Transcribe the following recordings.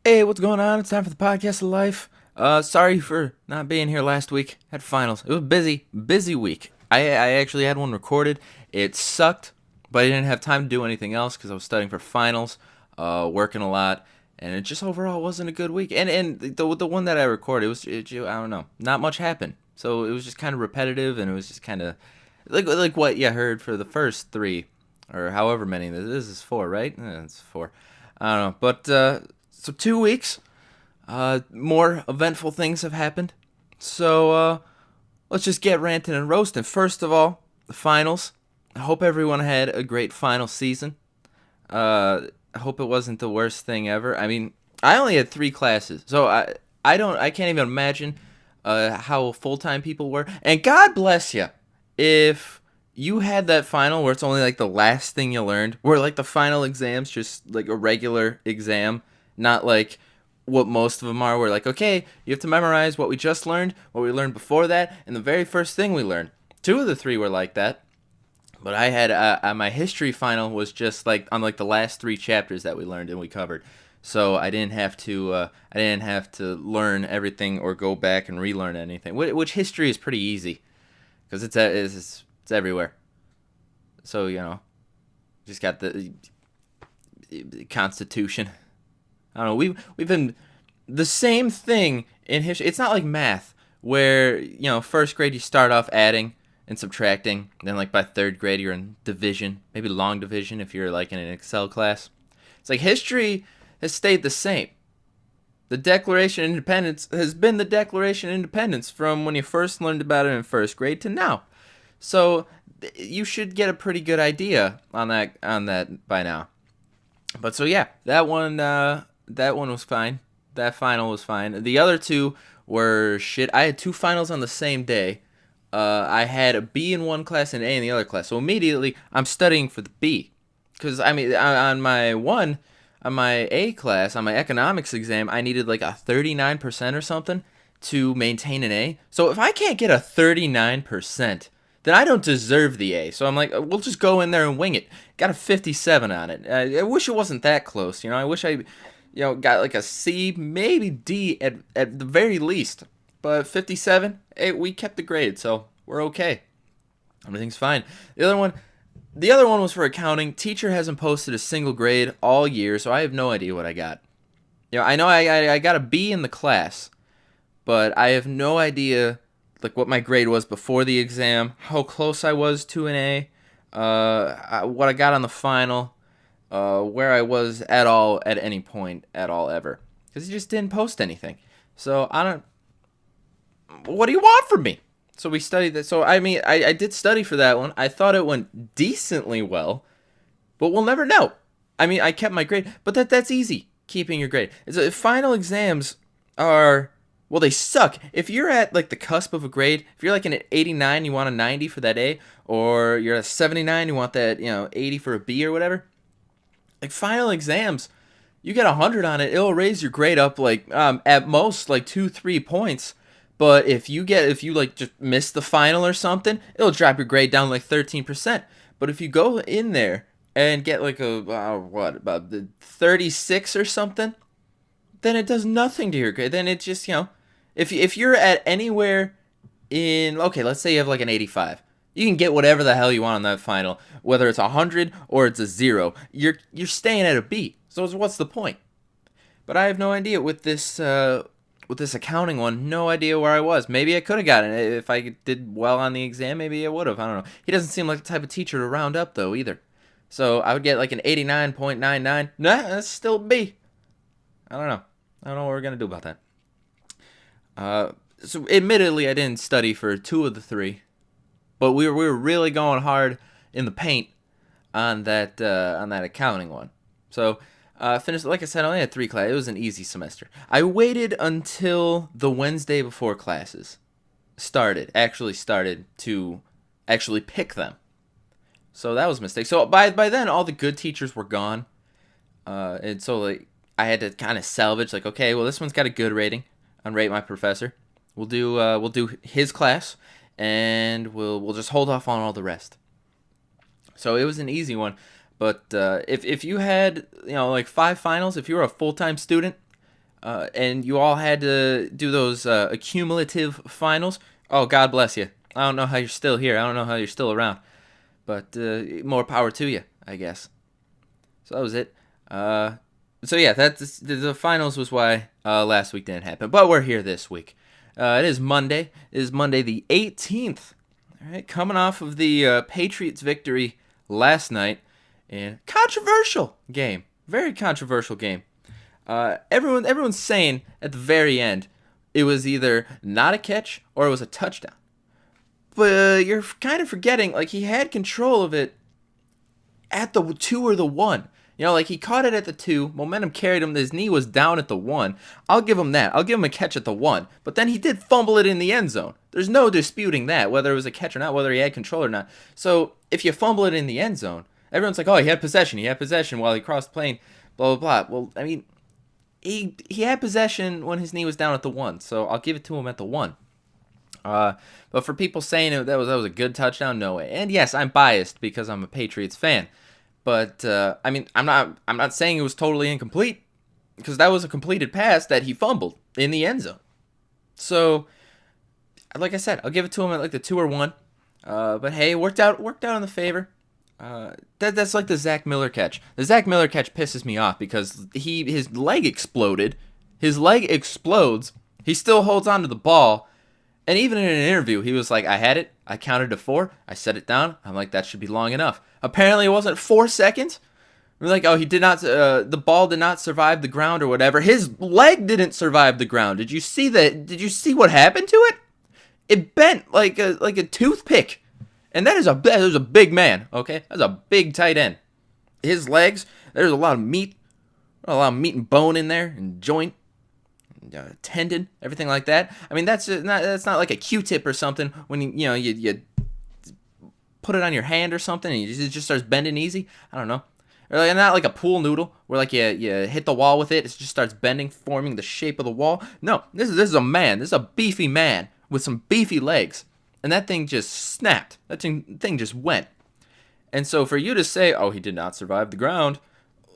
Hey, what's going on? It's time for the podcast of life. Sorry for not being here last week. Had finals. It was busy week. I actually had one recorded. It sucked, but I didn't have time to do anything else because I was studying for finals, working a lot, and it just overall wasn't a good week. And the one that I recorded, I don't know, not much happened. So it was just kind of repetitive, and it was just kind of like what you heard for the first three, or however many. This is four, right? It's four. I don't know, but so 2 weeks. More eventful things have happened. So let's just get ranting and roasting. First of all, the finals. I hope everyone had a great final season. I hope it wasn't the worst thing ever. I mean, I only had 3 classes, so I can't even imagine how full time people were. And God bless you if you had that final where it's only like the last thing you learned, where like the final exam's just like a regular exam, not like what most of them are. Where like, okay, you have to memorize what we just learned, what we learned before that, and the very first thing we learned. 2 of the 3 were like that. But I had my history final was just like on like the last 3 chapters that we learned and we covered, so I didn't have to learn everything or go back and relearn anything. Which history is pretty easy because it's everywhere. So just got the Constitution. I don't know. We've been the same thing in history. It's not like math where first grade you start off adding and subtracting, and then like by third grade you're in division, maybe long division if you're like in an Excel class. It's like history has stayed the same. The Declaration of Independence has been the Declaration of Independence from when you first learned about it in first grade to now. So you should get a pretty good idea on that by now. But so yeah, that one was fine. That final was fine. The other two were shit. I had 2 finals on the same day. I had a B in one class and an A in the other class. So immediately I'm studying for the B, because I mean on my A class, on my economics exam, I needed like a 39% or something to maintain an A. So if I can't get a 39%, then I don't deserve the A. So I'm like, we'll just go in there and wing it. Got a 57 on it. I wish it wasn't that close. I wish I, got like a C, maybe D at the very least. But 57, hey, we kept the grade, so we're okay. Everything's fine. The other one was for accounting. Teacher hasn't posted a single grade all year, so I have no idea what I got. I know I got a B in the class, but I have no idea like what my grade was before the exam, how close I was to an A, what I got on the final, where I was at all at any point at all ever, because he just didn't post anything. So I don't. What do you want from me? So we studied that. So I mean, I did study for that one. I thought it went decently well, but we'll never know. I mean, I kept my grade, but that's easy. Keeping your grade. Final exams are, well, they suck. If you're at like the cusp of a grade, if you're like an 89, you want a 90 for that A, or you're at 79, you want that 80 for a B or whatever. Like final exams, you get 100 on it, it'll raise your grade up like at most like 2-3 points. But if you like just miss the final or something, it'll drop your grade down like 13%. But if you go in there and get like a about the 36 or something, then it does nothing to your grade. Then it just if you're at anywhere in, okay, let's say you have like an 85. You can get whatever the hell you want on that final, whether it's 100 or it's a 0. You're staying at a B. So what's the point? But I have no idea with this accounting one. No idea where I was. Maybe I could have gotten it if I did well on the exam. Maybe I would have. I don't know. He doesn't seem like the type of teacher to round up though either. So I would get like an 89.99. Nah, that's still a B. I don't know. I don't know what we're gonna do about that. So admittedly, I didn't study for 2 of the 3, but we were really going hard in the paint on that accounting one. So finished, like I said, I only had 3 classes. It was an easy semester. I waited until the Wednesday before classes actually started to actually pick them. So that was a mistake. So by then, all the good teachers were gone, and so like I had to kind of salvage like, okay, well this one's got a good rating on Rate My Professor. We'll do his class, and we'll just hold off on all the rest. So it was an easy one. But if you had like 5 finals, if you were a full time student, and you all had to do those accumulative finals. Oh, God bless you. I don't know how you're still here. I don't know how you're still around. But more power to you, I guess. So that was it. So yeah, that's the finals was why last week didn't happen. But we're here this week. It is Monday. It is Monday the 18th. All right, coming off of the Patriots victory last night in controversial game, very controversial game. Everyone's saying at the very end it was either not a catch or it was a touchdown. But you're kind of forgetting, like, he had control of it at the 2 or the 1. You know, like, he caught it at the 2. Momentum carried him. His knee was down at the 1. I'll give him that. I'll give him a catch at the 1. But then he did fumble it in the end zone. There's no disputing that, whether it was a catch or not, whether he had control or not. So if you fumble it in the end zone, everyone's like, oh, he had possession. He had possession while he crossed the plane, blah, blah, blah. Well, I mean, he had possession when his knee was down at the 1. So I'll give it to him at the 1. But for people saying that was a good touchdown, no way. And yes, I'm biased because I'm a Patriots fan. But I mean, I'm not saying it was totally incomplete, because that was a completed pass that he fumbled in the end zone. So, like I said, I'll give it to him at like the 2 or 1. But hey, worked out in the favor. That's like the Zach Miller catch. The Zach Miller catch pisses me off because his leg exploded. His leg explodes. He still holds on to the ball. And even in an interview, he was like, I had it. I counted to 4. I set it down. I'm like, that should be long enough. Apparently, it wasn't 4 seconds. We're like, oh, he did not. The ball did not survive the ground or whatever. His leg didn't survive the ground. Did you see that? Did you see what happened to it? It bent like a toothpick. And that is a big man. Okay, that's a big tight end. His legs, there's a lot of meat and bone in there, and joint. Tendon, everything like that. I mean, that's not like a Q-tip or something when you put it on your hand or something and it just starts bending easy. I don't know. Or like, not like a pool noodle where like you hit the wall with it, it just starts bending, forming the shape of the wall. No, this is a man. This is a beefy man with some beefy legs, and that thing just snapped. That thing just went. And so for you to say, oh, he did not survive the ground,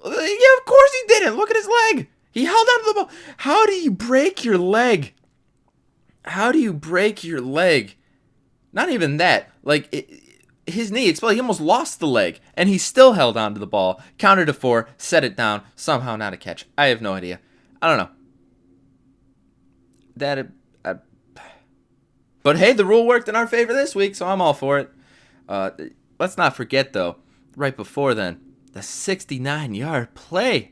yeah, of course he didn't. Look at his leg. He held onto the ball. How do you break your leg? How do you break your leg? Not even that. Like, his knee exploded. He almost lost the leg, and he still held onto the ball. Counted to 4, set it down. Somehow not a catch. I have no idea. I don't know. But hey, the rule worked in our favor this week, so I'm all for it. Let's not forget, though, right before then, the 69-yard play.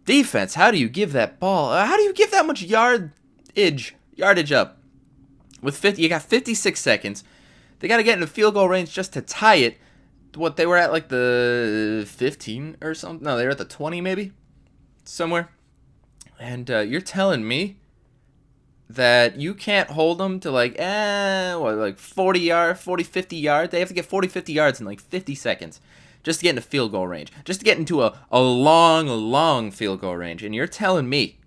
Defense, how do you give that ball? How do you give that much yardage up? With 50, you got 56 seconds. They got to get into field goal range just to tie it. What, they were at like the 15 or something? No, they were at the 20 maybe? Somewhere. And you're telling me that you can't hold them to like 40 yards, 40, 50 yards? They have to get 40, 50 yards in like 50 seconds. Just to get into field goal range. Just to get into a long field goal range. And you're telling me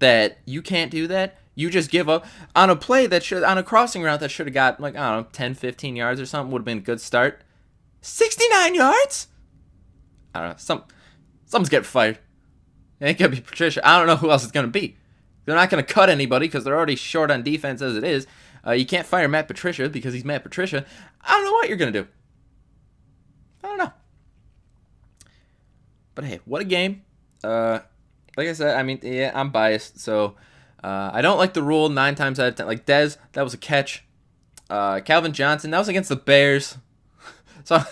that you can't do that? You just give up on a play on a crossing route that should have got, like, I don't know, 10, 15 yards or something. Would have been a good start. 69 yards? I don't know. Someone's getting fired. It ain't going to be Patricia. I don't know who else it's going to be. They're not going to cut anybody because they're already short on defense as it is. You can't fire Matt Patricia because he's Matt Patricia. I don't know what you're going to do. I don't know. But hey, what a game. Like I said, I mean, yeah, I'm biased, so I don't like the rule 9 times out of 10. Like Dez, that was a catch. Calvin Johnson, that was against the Bears. So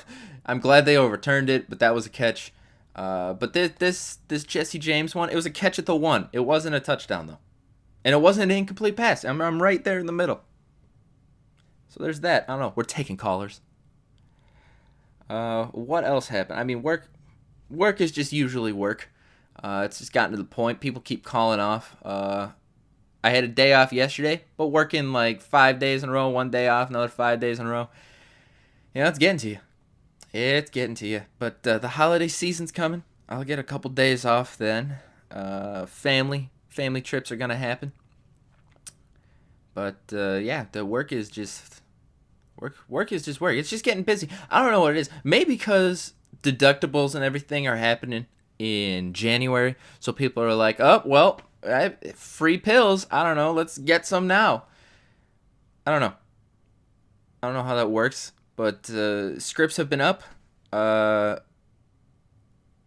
I'm glad they overturned it, but that was a catch. But this Jesse James one, it was a catch at the 1. It wasn't a touchdown, though. And it wasn't an incomplete pass. I'm right there in the middle. So there's that. I don't know. We're taking callers. What else happened? I mean, work is just usually work. It's just gotten to the point. People keep calling off. I had a day off yesterday, but working like 5 days in a row, 1 day off, another 5 days in a row. You know, it's getting to you. It's getting to you. But the holiday season's coming. I'll get a couple days off then. Family trips are going to happen. But, yeah, the work is just... Work is just work. It's just getting busy. I don't know what it is. Maybe because deductibles and everything are happening in January. So people are like, oh, well, Free pills. I don't know. Let's get some now. I don't know. I don't know how that works, but scripts have been up,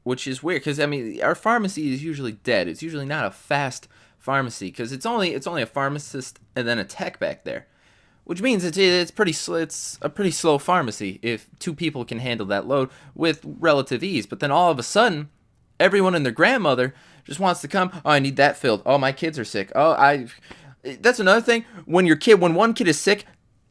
which is weird because I mean our pharmacy is usually dead. It's usually not a fast pharmacy because it's only a pharmacist and then a tech back there, which means it's a pretty slow pharmacy if two people can handle that load with relative ease. But then all of a sudden, everyone and their grandmother just wants to come. Oh, I need that filled. Oh, my kids are sick. That's another thing. When one kid is sick,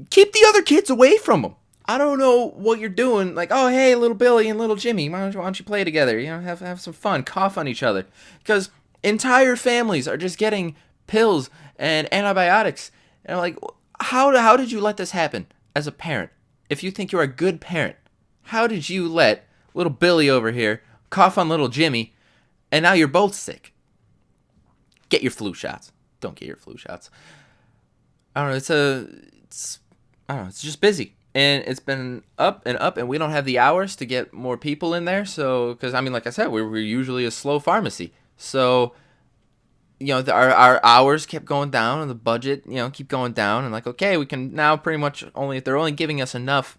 keep the other kids away from them. I don't know what you're doing. Like, oh, hey, little Billy and little Jimmy, why don't you play together? Have some fun, cough on each other. Because entire families are just getting pills and antibiotics. And I'm like, how did you let this happen as a parent? If you think you're a good parent, how did you let little Billy over here cough on little Jimmy, and now you're both sick? Get your flu shots. Don't get your flu shots. I don't know. I don't know. It's just busy, and it's been up, and we don't have the hours to get more people in there. So, because I mean, like I said, we're usually a slow pharmacy. So, our hours kept going down, and the budget, keep going down, and like, okay, we can now pretty much if they're only giving us enough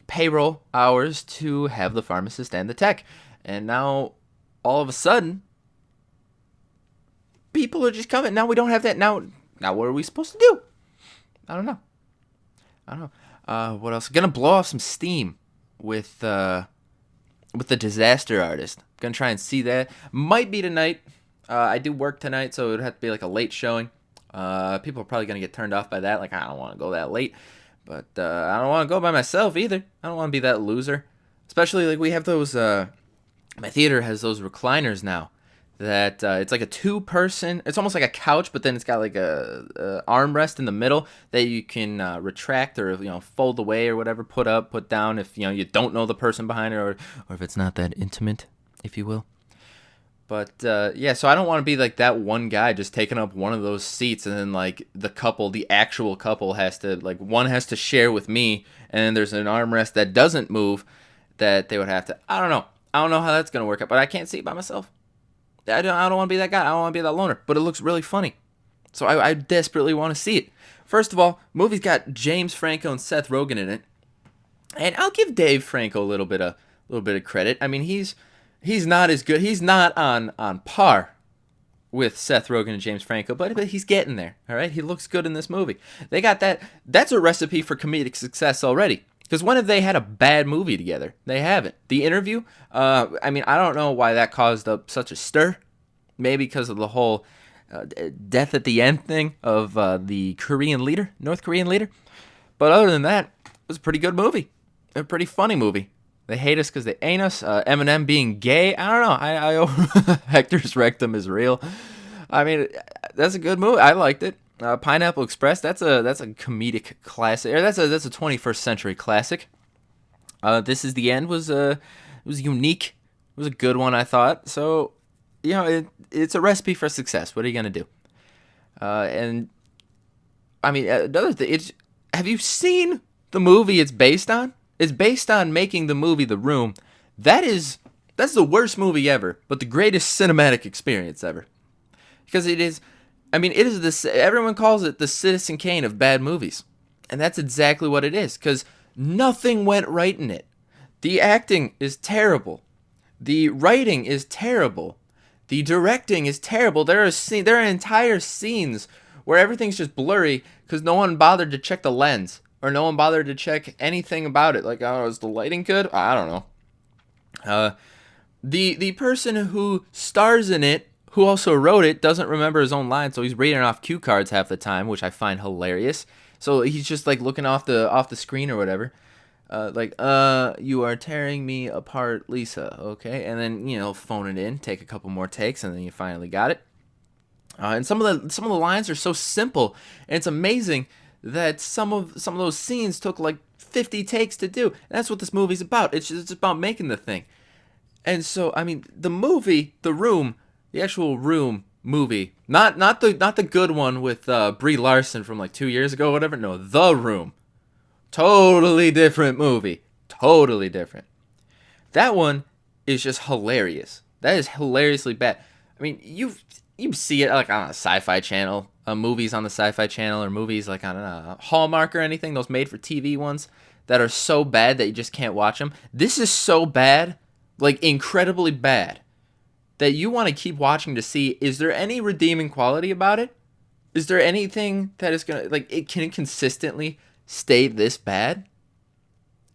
payroll hours to have the pharmacist and the tech, and now all of a sudden, people are just coming. Now we don't have that. Now what are we supposed to do? I don't know. What else? Gonna blow off some steam with the Disaster Artist. Gonna try and see that. Might be tonight. I do work tonight, so it would have to be like a late showing. People are probably gonna get turned off by that. Like, I don't want to go that late, but I don't want to go by myself either. I don't want to be that loser. Especially like we have those. My theater has those recliners now. That it's like a two-person. It's almost like a couch, but then it's got like a armrest in the middle that you can retract or fold away or whatever, put up, put down if you don't know the person behind it or if it's not that intimate, if you will. But yeah, so I don't want to be like that one guy just taking up one of those seats, and then like the actual couple has to one has to share with me, and then there's an armrest that doesn't move that they would have to. I don't know how that's gonna work out, but I can't see it by myself. I don't want to be that guy. I don't want to be that loner. But it looks really funny. So I desperately want to see it. First of all, movie's got James Franco and Seth Rogen in it. And I'll give Dave Franco a little bit of credit. I mean, he's not as good. He's not on par with Seth Rogen and James Franco, but he's getting there. All right? He looks good in this movie. They got that. That's a recipe for comedic success already. Because when have they had a bad movie together? They haven't. The Interview, I mean, I don't know why that caused up such a stir. Maybe because of the whole death at the end thing of the North Korean leader. But other than that, it was a pretty good movie. A pretty funny movie. They hate us because they ain't us. Eminem being gay, I don't know. Hector's rectum is real. I mean, that's a good movie. I liked it. Pineapple Express, that's a comedic classic. Or that's a 21st century classic. This Is the End was unique. It was a good one, I thought. So, it's a recipe for success. What are you gonna do? And I mean, another thing. Have you seen the movie it's based on? It's based on making the movie The Room. That's the worst movie ever, but the greatest cinematic experience ever. Because it is. I mean, it is this. Everyone calls it the Citizen Kane of bad movies, and that's exactly what it is. Because nothing went right in it. The acting is terrible. The writing is terrible. The directing is terrible. There are entire scenes where everything's just blurry because no one bothered to check the lens or no one bothered to check anything about it. Like, oh, is the lighting good? I don't know. The person who stars in it, who also wrote it, doesn't remember his own lines, so he's reading off cue cards half the time, which I find hilarious. So he's just like looking off the screen or whatever, you are tearing me apart, Lisa. Okay, and then phone it in, take a couple more takes, and then you finally got it. And some of the lines are so simple, and it's amazing that some of those scenes took like 50 takes to do. And that's what this movie's about. It's about making the thing. And so I mean, the movie, The Room. The actual Room movie, not the good one with Brie Larson from like 2 years ago, or whatever. No, The Room, totally different movie, totally different. That one is just hilarious. That is hilariously bad. I mean, you see it like on a Sci-Fi Channel, movies on the Sci-Fi Channel, or movies like on Hallmark or anything, those made-for-TV ones that are so bad that you just can't watch them. This is so bad, like incredibly bad, that you want to keep watching to see, is there any redeeming quality about it? Is there anything that is going to, like, it can consistently stay this bad?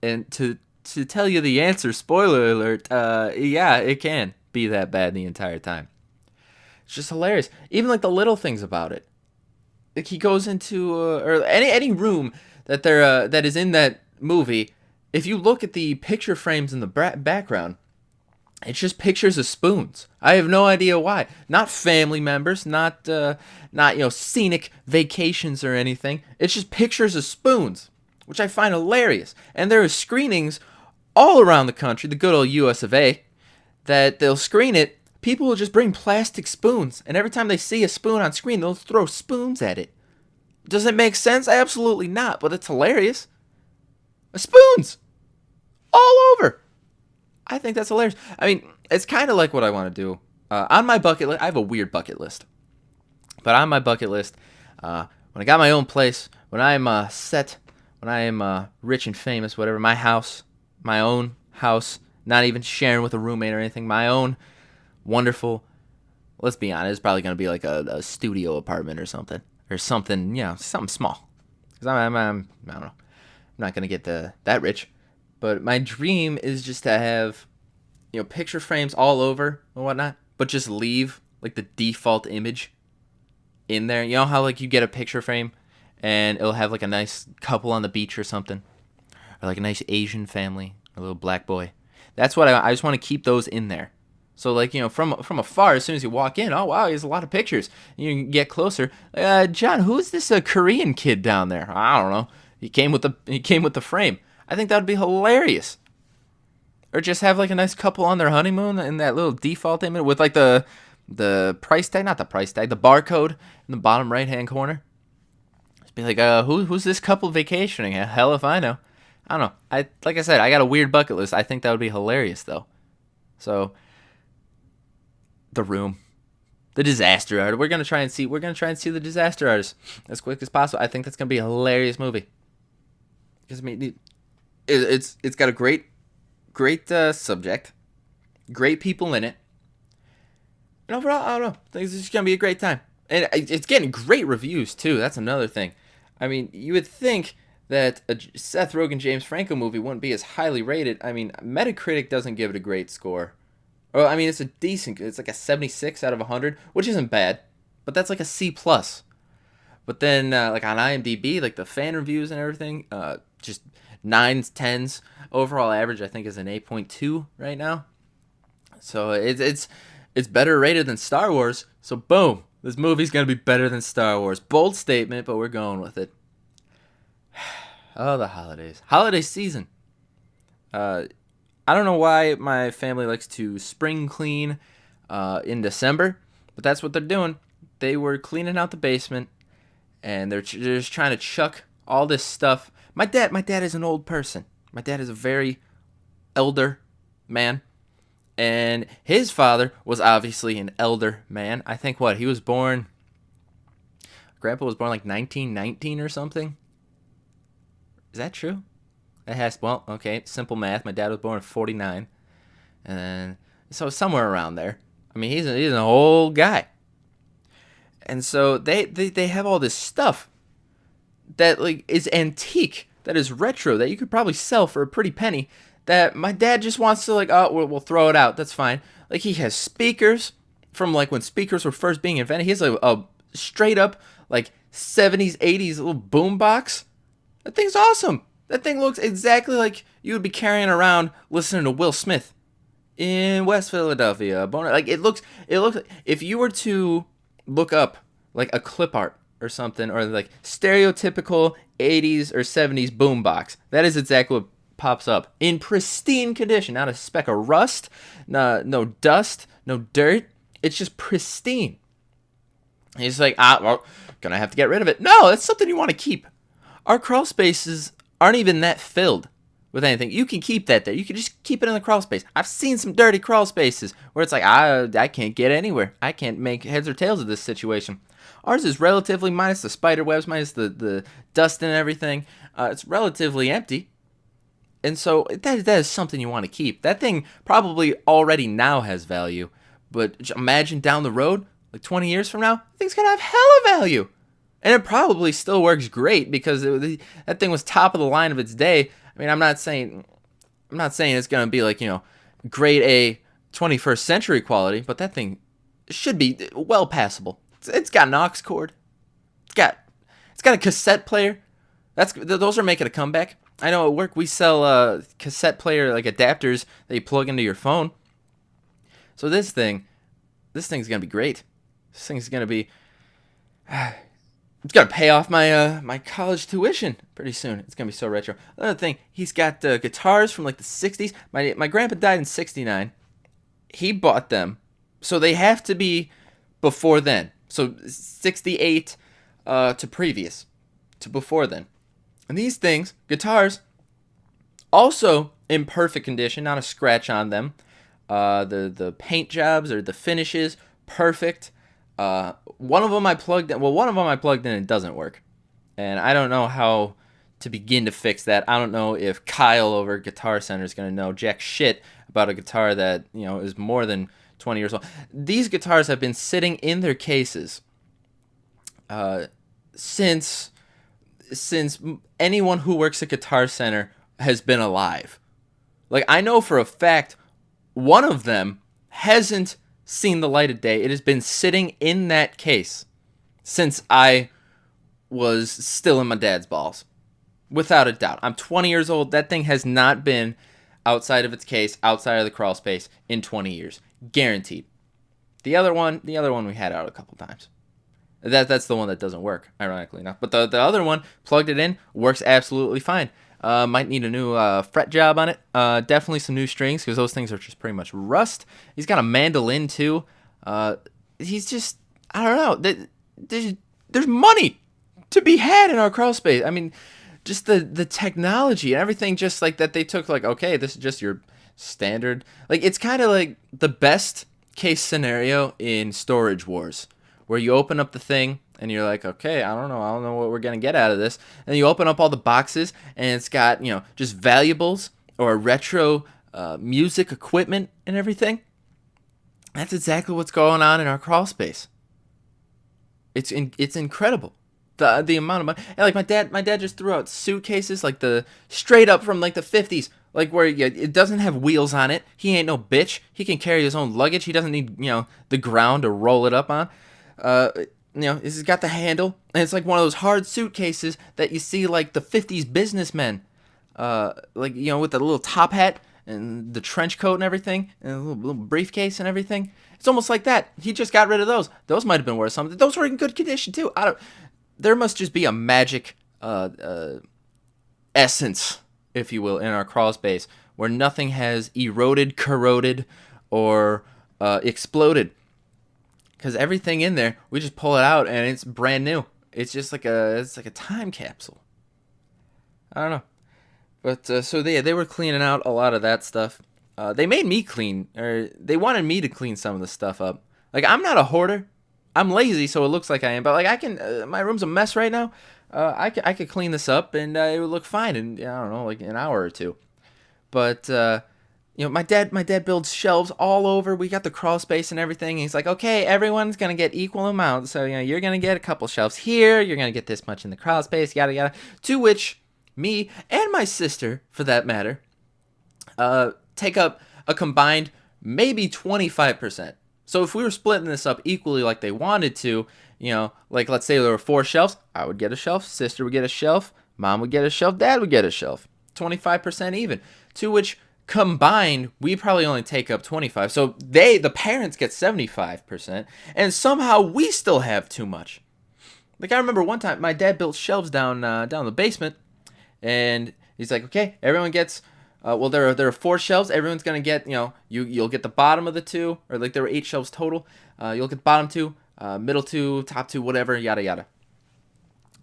And to tell you the answer, spoiler alert, yeah, it can be that bad the entire time. It's just hilarious. Even like the little things about it. Like he goes into or any room that that is in that movie. If you look at the picture frames in the background, it's just pictures of spoons. I have no idea why. Not family members, not scenic vacations or anything. It's just pictures of spoons, which I find hilarious. And there are screenings all around the country, the good old US of A, that they'll screen it. People will just bring plastic spoons, and every time they see a spoon on screen, they'll throw spoons at it. Does it make sense? Absolutely not, but it's hilarious. Spoons! All over! I think that's hilarious. I mean, it's kind of like what I want to do. On my bucket list, I have a weird bucket list. But on my bucket list, when I got my own place, when I'm set, when I am rich and famous, whatever, my house, my own house, not even sharing with a roommate or anything, my own wonderful, let's be honest, it's probably going to be like a studio apartment or something, something small. Because I don't know, I'm not going to get that rich. But my dream is just to have, picture frames all over and whatnot, but just leave like the default image in there. You know how like you get a picture frame and it'll have like a nice couple on the beach or something, or like a nice Asian family, a little black boy. That's what I just want to keep those in there. So like, from afar, as soon as you walk in, oh wow, there's a lot of pictures. And you can get closer. John, who's this Korean kid down there? I don't know. He came with the frame. I think that would be hilarious. Or just have like a nice couple on their honeymoon in that little default image with like the price tag, not the price tag, the barcode in the bottom right hand corner. Just be like, who's this couple vacationing? Hell if I know. I don't know. Like I said, I got a weird bucket list. I think that would be hilarious though. So The Room, The Disaster Artist. We're gonna try and see The Disaster Artist as quick as possible. I think that's gonna be a hilarious movie. Because I mean, it's got a great subject, great people in it, and overall, I don't know. I think it's just gonna be a great time, and it's getting great reviews too. That's another thing. I mean, you would think that a Seth Rogen James Franco movie wouldn't be as highly rated. I mean, Metacritic doesn't give it a great score. Well, I mean, it's like a 76 out of 100, which isn't bad, but that's like a C+. But then, like on IMDb, like the fan reviews and everything, just 9s, 10s. Overall average, I think, is an 8.2 right now. So it's better rated than Star Wars. So boom, this movie's gonna be better than Star Wars. Bold statement, but we're going with it. Oh, the holiday season. I don't know why my family likes to spring clean in December, but that's what they're doing. They were cleaning out the basement, and they're just trying to chuck all this stuff. My dad is an old person. My dad is a very elder man, and his father was obviously an elder man. I think Grandpa was born like 1919 or something. Is that true? Okay, simple math. My dad was born in 49, and so somewhere around there. I mean, he's an old guy, and so they have all this stuff that like is antique, that is retro, that you could probably sell for a pretty penny, that my dad just wants to like, oh, we'll throw it out. That's fine. Like he has speakers from like when speakers were first being invented. He has a straight up like 70s, 80s little boom box. That thing's awesome. That thing looks exactly like you would be carrying around listening to Will Smith in West Philadelphia. Like it looks like if you were to look up like a clip art or something, or like stereotypical 80s or 70s boombox, that is exactly what pops up in pristine condition, not a speck of rust, no dust, no dirt. It's just pristine. And he's like, well, gonna have to get rid of it. No, that's something you want to keep. Our crawl spaces aren't even that filled with anything. You can keep that there. You can just keep it in the crawl space. I've seen some dirty crawl spaces where it's like, I can't get anywhere. I can't make heads or tails of this situation. Ours is relatively, minus the spider webs, minus the dust and everything. It's relatively empty. And so that is something you want to keep. That thing probably already now has value. But imagine down the road, like 20 years from now, the thing's going to have hella value. And it probably still works great because that thing was top of the line of its day. I mean, I'm not saying it's going to be like, grade A 21st century quality, but that thing should be well passable. It's got an aux cord. It's got a cassette player. Those are making a comeback. I know at work we sell cassette player like adapters that you plug into your phone. So this thing's gonna be great. This thing's gonna be. It's gonna pay off my my college tuition pretty soon. It's gonna be so retro. Another thing, he's got guitars from like the '60s. My grandpa died in '69. He bought them, so they have to be before then. So 68 to previous to before then. And these things, guitars, also in perfect condition, not a scratch on them. The paint jobs or the finishes, perfect. One of them I plugged in. Well, one of them I plugged in and it doesn't work. And I don't know how to begin to fix that. I don't know if Kyle over at Guitar Center is going to know jack shit about a guitar that, is more than 20 years old. These guitars have been sitting in their cases since anyone who works at Guitar Center has been alive. Like, I know for a fact one of them hasn't seen the light of day. It has been sitting in that case since I was still in my dad's balls. Without a doubt. I'm 20 years old. That thing has not been outside of its case, outside of the crawl space in 20 years. Guaranteed. The other one we had out a couple times. That's the one that doesn't work, ironically enough. But the other one, plugged it in, works absolutely fine. Might need a new fret job on it. Definitely some new strings, because those things are just pretty much rust. He's got a mandolin, too. He's just, I don't know. There's money to be had in our crawl space. I mean, just the technology and everything, just like that they took, like, okay, this is just your standard. Like, it's kind of like the best case scenario in Storage Wars, where you open up the thing and you're like, okay, I don't know what we're gonna get out of this. And you open up all the boxes and it's got, just valuables or retro music equipment and everything. That's exactly what's going on in our crawl space. It's incredible. The amount of money. And like my dad just threw out suitcases, like the straight up from like the 50s, like where it doesn't have wheels on it. He ain't no bitch. He can carry his own luggage. He doesn't need the ground to roll it up on. This has got the handle, and it's like one of those hard suitcases that you see like the 50s businessmen, with the little top hat and the trench coat and everything, and a little briefcase and everything. It's almost like that. He just got rid of those. Those might have been worth something. Those were in good condition too. There must just be a magic essence, if you will, in our crawl space where nothing has eroded, corroded, or exploded. Because everything in there, we just pull it out and it's brand new. It's just like a time capsule. I don't know, but so they were cleaning out a lot of that stuff. They made me clean, or they wanted me to clean some of the stuff up. Like, I'm not a hoarder. I'm lazy, so it looks like I am. But like, I can. My room's a mess right now. I could clean this up and it would look fine in, I don't know, like an hour or two. But my dad builds shelves all over. We got the crawl space and everything. And he's like, okay, everyone's gonna get equal amounts. So you're gonna get a couple shelves here. You're gonna get this much in the crawl space. Yada yada. To which me and my sister, for that matter, take up a combined maybe 25%. So if we were splitting this up equally like they wanted to, like let's say there were 4 shelves, I would get a shelf, sister would get a shelf, mom would get a shelf, dad would get a shelf. 25% even. To which combined, we probably only take up 25. So the parents get 75%, and somehow we still have too much. Like, I remember one time my dad built shelves down the basement, and he's like, okay, everyone gets there are 4 shelves. Everyone's gonna get, you'll get the bottom of the 2, or like there were 8 shelves total. You'll get the bottom 2, middle 2, top 2, whatever, yada yada.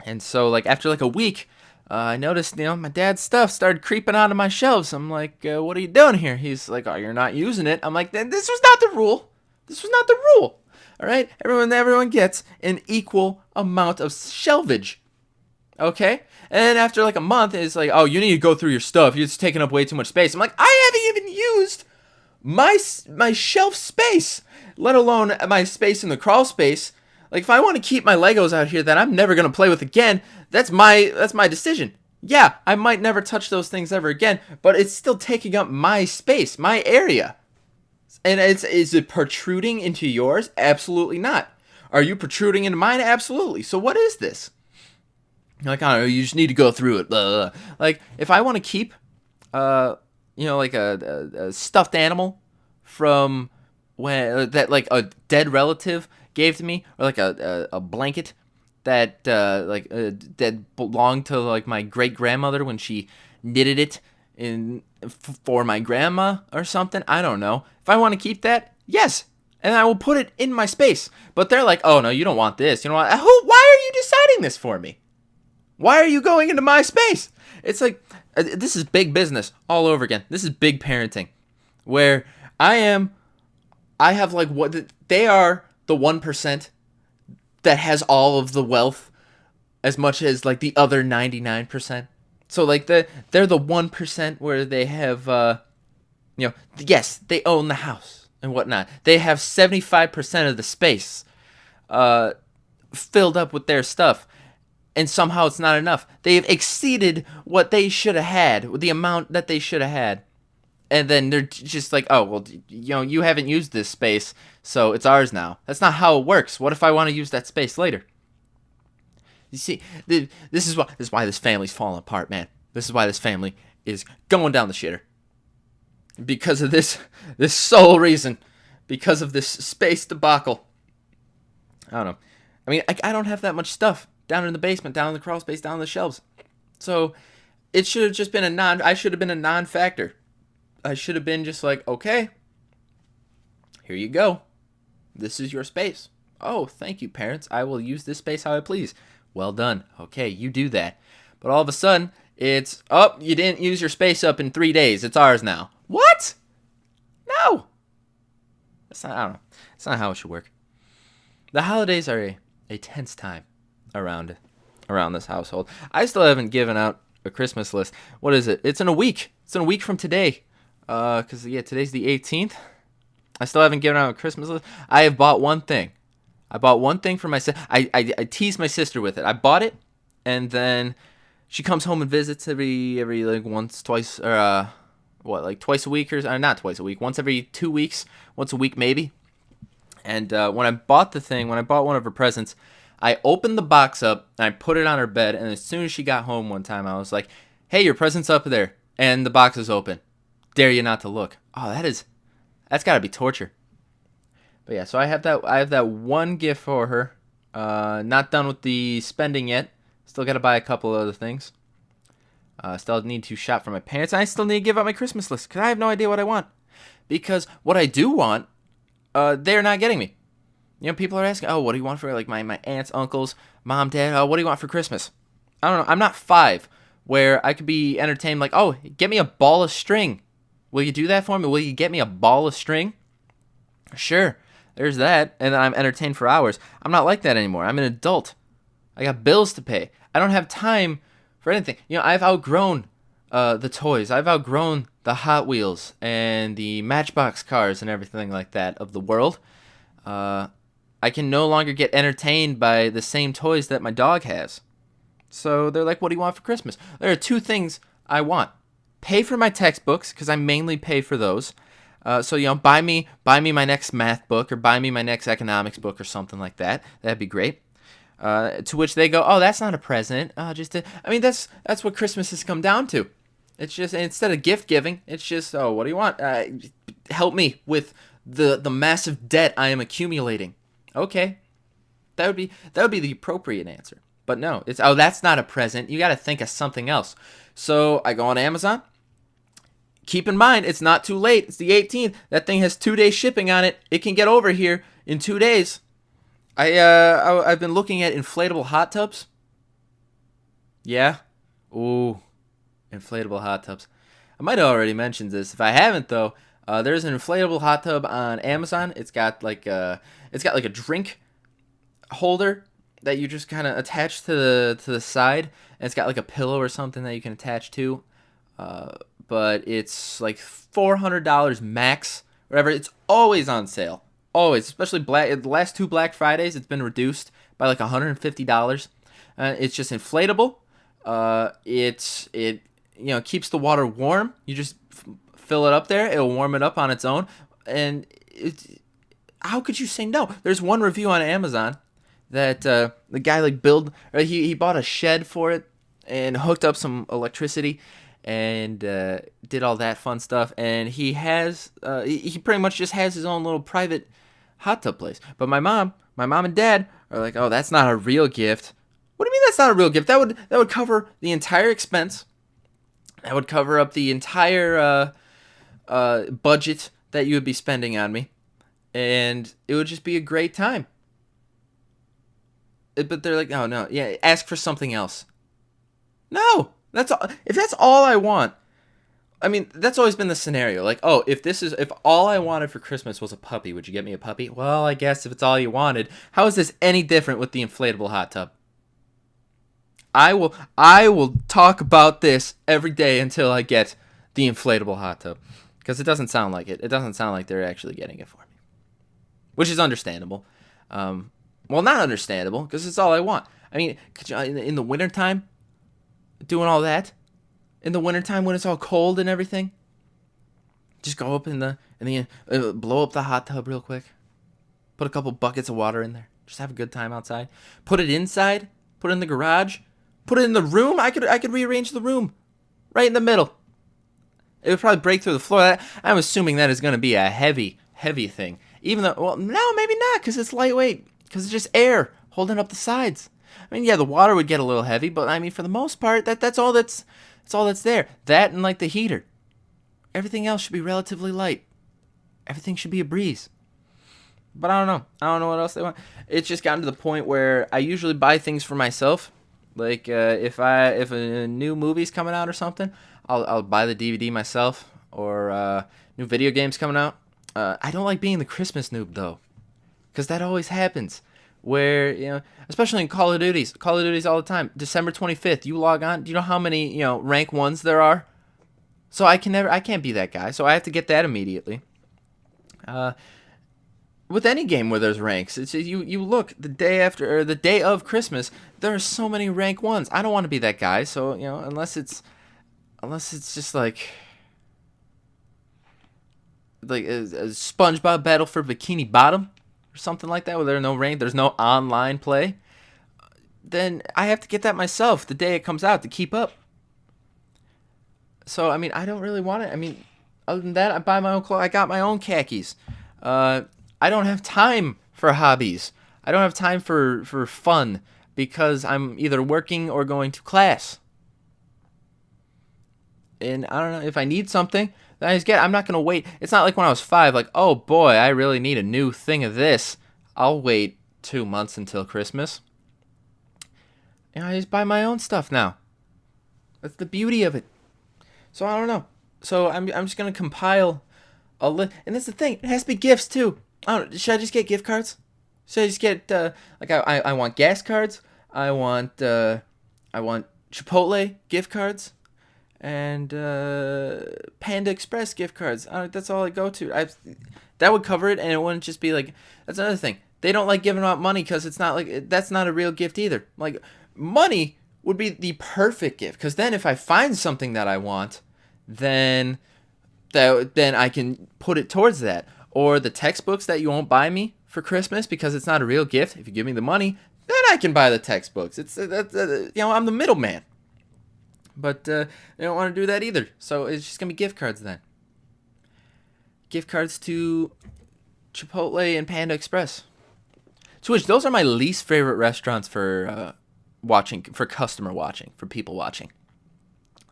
And so like after like a week, I noticed, my dad's stuff started creeping onto my shelves. I'm like, what are you doing here? He's like, oh, you're not using it. I'm like, this was not the rule. This was not the rule. All right, everyone gets an equal amount of shelvage. Okay, and then after like a month, it's like, oh, you need to go through your stuff. You're just taking up way too much space. I'm like, I haven't even used my shelf space, let alone my space in the crawl space. Like, if I want to keep my Legos out here that I'm never gonna play with again, that's my decision. Yeah, I might never touch those things ever again, but it's still taking up my space, my area. And is it protruding into yours? Absolutely not. Are you protruding into mine? Absolutely. So what is this? Like, I don't know, you just need to go through it. Blah, blah. Like, if I want to keep, like a stuffed animal from when that like a dead relative gave to me, or like a blanket that belonged to like my great grandmother when she knitted it for my grandma or something. I don't know. If I want to keep that, yes, and I will put it in my space. But they're like, oh no, you don't want this. You know what? Why are you deciding this for me? Why are you going into my space? It's like, this is big business all over again. This is big parenting, where I have like what they are, the 1% that has all of the wealth, as much as like the other 99%. So like they're the 1% where they have, yes, they own the house and whatnot. They have 75% of the space filled up with their stuff. And somehow it's not enough. They've exceeded what they should have had, the amount that they should have had. And then they're just like, oh, well, you haven't used this space, so it's ours now. That's not how it works. What if I want to use that space later? You see, this is why this family's falling apart, man. This is why this family is going down the shitter. Because of this sole reason. Because of this space debacle. I don't know. I mean, I don't have that much stuff down in the basement, down in the crawl space, down on the shelves. So it should have just been I should have been a non-factor. I should have been just like, okay, here you go. This is your space. Oh, thank you, parents. I will use this space how I please. Well done. Okay, you do that. But all of a sudden, it's, oh, you didn't use your space up in 3 days. It's ours now. What? No. I don't know. That's not how it should work. The holidays are a tense time around this household. I still haven't given out a Christmas list. What is it? It's in a week. It's in a week from today. Because today's the 18th. I still haven't given out a Christmas list. I have bought one thing. I bought one thing for my sister. I teased my sister with it. I bought it, and then she comes home and visits every like once, twice, or twice a week, or not twice a week, once every 2 weeks, once a week maybe. And when I bought one of her presents, I opened the box up and I put it on her bed. And as soon as she got home one time, I was like, "Hey, your present's up there," and the box is open. Dare you not to look? Oh, that's got to be torture. But yeah, so I have that one gift for her. Not done with the spending yet. Still got to buy a couple other things. Still need to shop for my parents. And I still need to give out my Christmas list because I have no idea what I want. Because what I do want, they're not getting me. People are asking, oh, what do you want for like my aunts, uncles, mom, dad? Oh, what do you want for Christmas? I don't know. I'm not 5 where I could be entertained like, oh, get me a ball of string. Will you do that for me? Will you get me a ball of string? Sure. There's that. And then I'm entertained for hours. I'm not like that anymore. I'm an adult. I got bills to pay. I don't have time for anything. I've outgrown the toys. I've outgrown the Hot Wheels and the Matchbox cars and everything like that of the world. I can no longer get entertained by the same toys that my dog has. So they're like, what do you want for Christmas? There are 2 things I want. Pay for my textbooks, because I mainly pay for those. So, buy me my next math book, or buy me my next economics book, or something like that. That'd be great. To which they go, oh, that's not a present. That's what Christmas has come down to. It's just, instead of gift giving, it's just, oh, what do you want? Help me with the massive debt I am accumulating. Okay, that would be the appropriate answer. But no, it's, oh, that's not a present. You got to think of something else. So I go on Amazon. Keep in mind, it's not too late. It's the 18th. That thing has 2 days shipping on it. It can get over here in 2 days. I've been looking at inflatable hot tubs. Yeah. Ooh, inflatable hot tubs. I might have already mentioned this. If I haven't, though, there's an inflatable hot tub on Amazon. It's got like a drink holder that you just kind of attach to the side, and it's got like a pillow or something that you can attach to. But it's like $400 max, whatever. It's always on sale, always. Especially the last two Black Fridays, it's been reduced by like $150. It's just inflatable. It keeps the water warm. You just fill it up there. It'll warm it up on its own, and how could you say no? There's one review on Amazon that the guy he bought a shed for it and hooked up some electricity and did all that fun stuff, and he pretty much just has his own little private hot tub place. But my mom and dad are like, oh, that's not a real gift. What do you mean that's not a real gift? That would cover the entire expense. That would cover up the entire budget that you would be spending on me, and it would just be a great time. But they're like, oh no, yeah, ask for something else. No, that's all. If that's all I want, I mean, that's always been the scenario. Like, oh, if all I wanted for Christmas was a puppy, would you get me a puppy? Well, I guess if it's all you wanted, how is this any different with the inflatable hot tub? I will talk about this every day until I get the inflatable hot tub, because it doesn't sound like it. It doesn't sound like they're actually getting it for me, which is understandable. Well, not understandable, because it's all I want. I mean, could you, in the wintertime, doing all that, in the wintertime when it's all cold and everything, just go up blow up the hot tub real quick, put a couple buckets of water in there, just have a good time outside, put it inside, put it in the garage, put it in the room. I could rearrange the room right in the middle. It would probably break through the floor. I'm assuming that is going to be a heavy thing. Even though, well, no, maybe not, because it's lightweight, because it's just air holding up the sides. I mean, yeah, the water would get a little heavy, but I mean, for the most part, that's all that's there. That and like the heater. Everything else should be relatively light. Everything should be a breeze. But I don't know. I don't know what else they want. It's just gotten to the point where I usually buy things for myself. Like if a new movie's coming out or something, I'll buy the DVD myself. Or new video games coming out. I don't like being the Christmas noob though, because that always happens. Where especially in Call of Duties all the time. December 25th, you log on. Do you know how many rank 1s there are? So I can't be that guy. So I have to get that immediately. With any game where there's ranks, it's you look the day after or the day of Christmas, there are so many rank 1s. I don't want to be that guy. So unless it's just like a SpongeBob Battle for Bikini Bottom or something like that, where there's no online play, then I have to get that myself the day it comes out to keep up. So I mean, I don't really want it. I mean, other than that, I buy my own clothes. I got my own khakis. I don't have time for hobbies. I don't have time for fun because I'm either working or going to class. And I don't know, if I need something, then I just get it. I'm not going to wait. It's not like when I was 5, like, oh boy, I really need a new thing of this. I'll wait 2 months until Christmas. I just buy my own stuff now. That's the beauty of it. So I don't know. So I'm just going to compile a list. And that's the thing. It has to be gifts too. I don't know, should I just get gift cards? Should I just get I want gas cards. I want Chipotle gift cards. And Panda Express gift cards. That's all I go to. That would cover it, and it wouldn't just be like. That's another thing. They don't like giving out money because it's not like that's not a real gift either. Like money would be the perfect gift, because then if I find something that I want, then I can put it towards that. Or the textbooks that you won't buy me for Christmas because it's not a real gift. If you give me the money, then I can buy the textbooks. It's I'm the middleman. But they don't want to do that either. So it's just going to be gift cards then. Gift cards to Chipotle and Panda Express. To which those are my least favorite restaurants for customer watching, for people watching.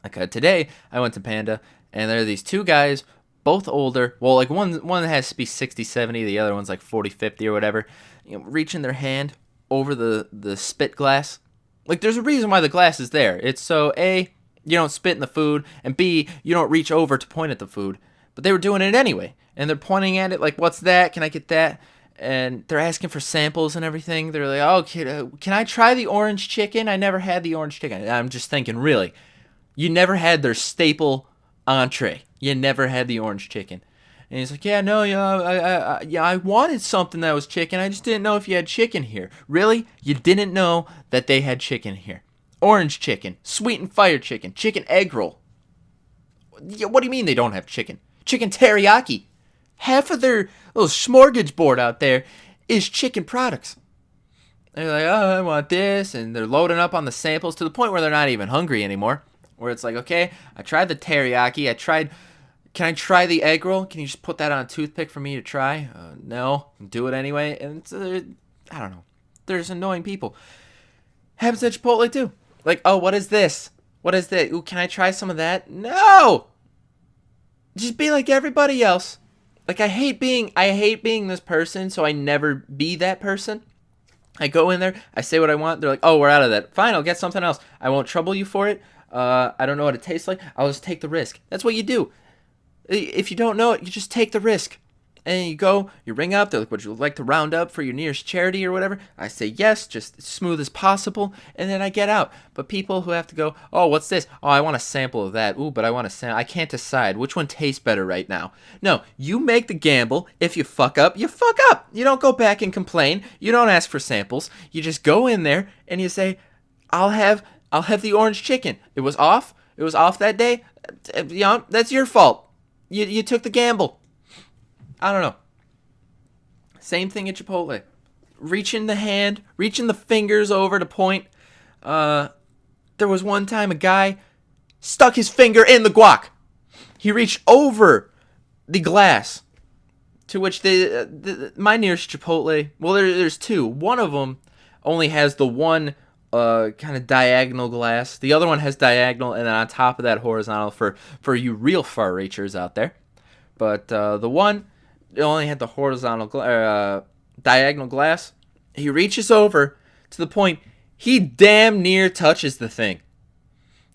Like today, I went to Panda, and there are these two guys, both older. Well, like one has to be 60, 70, the other one's like 40, 50 or whatever. Reaching their hand over the spit glass. Like, there's a reason why the glass is there. It's so, A, you don't spit in the food, and B, you don't reach over to point at the food. But they were doing it anyway, and they're pointing at it like, what's that? Can I get that? And they're asking for samples and everything. They're like, oh, can I try the orange chicken? I never had the orange chicken. I'm just thinking, really, you never had their staple entree. You never had the orange chicken. And he's like, yeah, no, I wanted something that was chicken. I just didn't know if you had chicken here. Really? You didn't know that they had chicken here. Orange chicken, sweet and fire chicken, chicken egg roll. Yeah, what do you mean they don't have chicken? Chicken teriyaki. Half of their little smorgasbord out there is chicken products. They're like, oh, I want this. And they're loading up on the samples to the point where they're not even hungry anymore. Where it's like, okay, I tried the teriyaki. Can I try the egg roll? Can you just put that on a toothpick for me to try? No. Do it anyway. And it's, I don't know. There's annoying people. Happens at Chipotle too. Like, oh, what is this? What is that? Ooh, can I try some of that? No! Just be like everybody else. Like, I hate being this person, so I never be that person. I go in there, I say what I want, they're like, oh, we're out of that. Fine, I'll get something else. I won't trouble you for it. I don't know what it tastes like. I'll just take the risk. That's what you do. If you don't know it, you just take the risk. And you go, you ring up, they're like, would you like to round up for your nearest charity or whatever? I say yes, just as smooth as possible, and then I get out. But people who have to go, oh, what's this? Oh, I want a sample of that. Ooh, but I want a sample. I can't decide. Which one tastes better right now? No, you make the gamble. If you fuck up, you fuck up. You don't go back and complain. You don't ask for samples. You just go in there and you say, I'll have the orange chicken. It was off. It was off that day. You know, that's your fault. You took the gamble. I don't know. Same thing at Chipotle. Reaching the fingers over to point. There was one time a guy stuck his finger in the guac. He reached over the glass. To which my nearest Chipotle, well, there's two. One of them only has the one kind of diagonal glass. The other one has diagonal, and then on top of that horizontal for you real far reachers out there. But the one, it only had the horizontal diagonal glass. He reaches over to the point, he damn near touches the thing.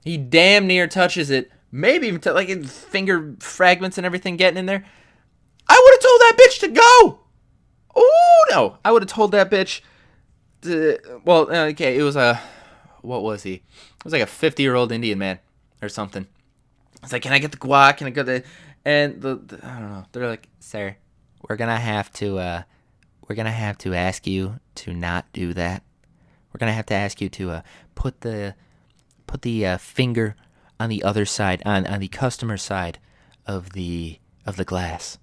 He damn near touches it. Maybe even like finger fragments and everything getting in there. I would have told that bitch to go. Oh no! I would have told that bitch. Okay, it was what was he? It was like a 50-year-old Indian man or something. It's like, can I get the guac? Can I get the? And the I don't know. They're like, sir, we're gonna have to ask you to not do that. We're gonna have to ask you to put the finger on the other side, on the customer side of the glass.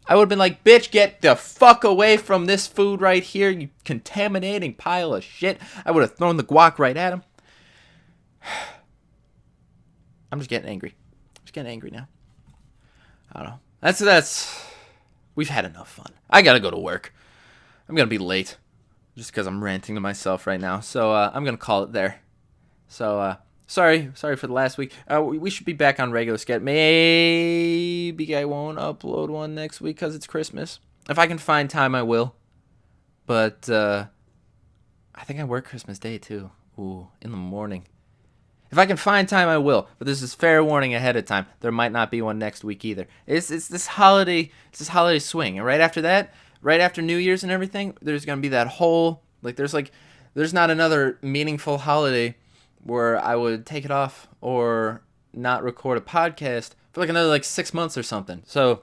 I would have been like, bitch, get the fuck away from this food right here, you contaminating pile of shit. I would have thrown the guac right at him. I'm just getting angry. Now. I don't know. That's we've had enough fun. I gotta go to work. I'm gonna be late just because I'm ranting to myself right now. So I'm gonna call it there. So sorry for the last week. We should be back on regular schedule. Maybe I won't upload one next week because it's Christmas. If I can find time, I will. But I think I work Christmas Day too. Ooh, in the morning. If I can find time, I will. But this is fair warning ahead of time. There might not be one next week either. It's this holiday swing, and right after that, right after New Year's and everything, there's gonna be that whole there's not another meaningful holiday where I would take it off or not record a podcast for like another 6 months or something. So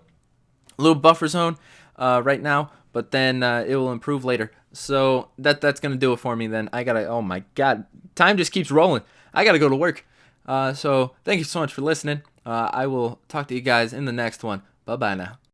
a little buffer zone right now, but then it will improve later. So that's gonna do it for me. Then I gotta. Oh my God, time just keeps rolling. I gotta go to work. So thank you so much for listening. I will talk to you guys in the next one. Bye bye now.